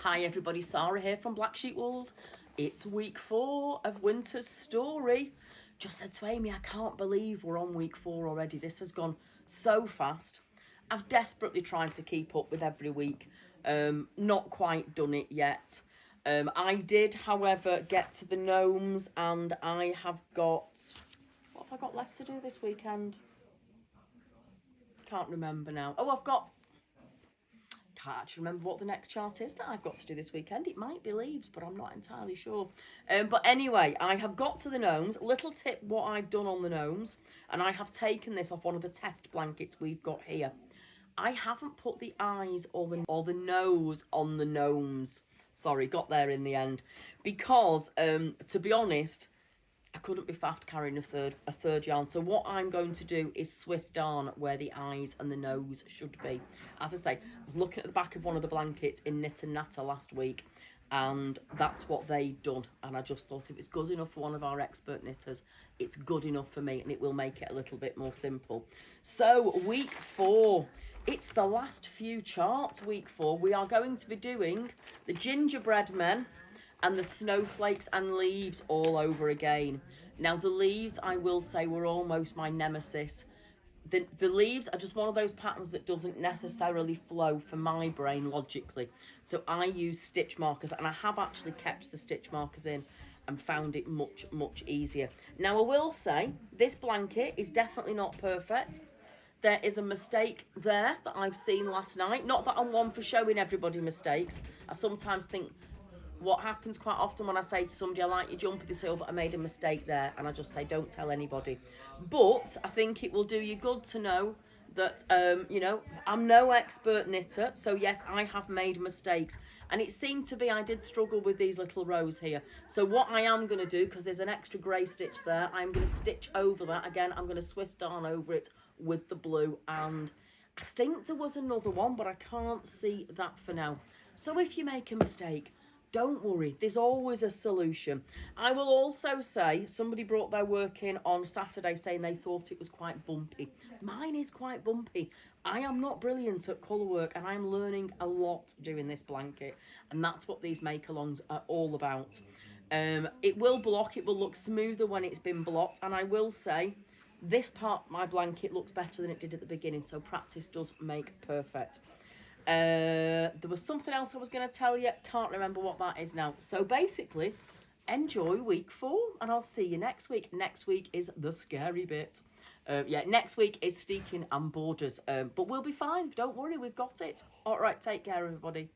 Hi everybody, Sara here from Black Sheep Wools. It's week 4 of winter's Storey. Just said to Amy, I can't believe we're on week 4 already. This has gone so fast. I've desperately tried to keep up with every week. Not quite done it yet. I did, however, get to the gnomes and I have got... What have I got left to do this weekend? Can't remember now. Oh, can't actually remember what the next chart is that I've got to do this weekend. It might be leaves, but I'm not entirely sure. But anyway, I have got to the gnomes. Little tip what I've done on the gnomes, and I have taken this off one of the test blankets we've got here. I haven't put the eyes or the nose on the gnomes. Sorry, got there in the end. Because, to be honest, I couldn't be faffed carrying a third yarn. So what I'm going to do is Swiss darn where the eyes and the nose should be. As I say, I was looking at the back of one of the blankets in Knit and Natter last week, and that's what they'd done. And I just thought if it's good enough for one of our expert knitters, it's good enough for me, and it will make it a little bit more simple. So week 4. It's the last few charts, week 4. We are going to be doing the gingerbread men and the snowflakes and leaves all over again. Now, the leaves, I will say, were almost my nemesis. The leaves are just one of those patterns that doesn't necessarily flow for my brain logically. So I use stitch markers, and I have actually kept the stitch markers in and found it much, much easier. Now, I will say, this blanket is definitely not perfect. There is a mistake there that I've seen last night. Not that I'm one for showing everybody mistakes. I sometimes think what happens quite often when I say to somebody, I like your jumper, they say, oh, but I made a mistake there. And I just say, don't tell anybody. But I think it will do you good to know that, you know, I'm no expert knitter. So yes, I have made mistakes. And it seemed to be, I did struggle with these little rows here. So what I am going to do, because there's an extra grey stitch there, I'm going to stitch over that. Again, I'm going to Swiss darn over it with the blue. And I think there was another one, but I can't see that for now. So if you make a mistake, don't worry, there's always a solution. I will also say, somebody brought their work in on Saturday saying they thought it was quite bumpy. Mine is quite bumpy. I am not brilliant at colour work, and I'm learning a lot doing this blanket. And that's what these make-alongs are all about. It will block, it will look smoother when it's been blocked. And I will say, this part of my blanket looks better than it did at the beginning. So practice does make perfect. There was something else I was going to tell you. Can't remember what that is now. So basically, enjoy week 4 and I'll see you next week. Next week is the scary bit. Yeah, next week is steeking and borders. But we'll be fine. Don't worry, we've got it. All right, take care, everybody.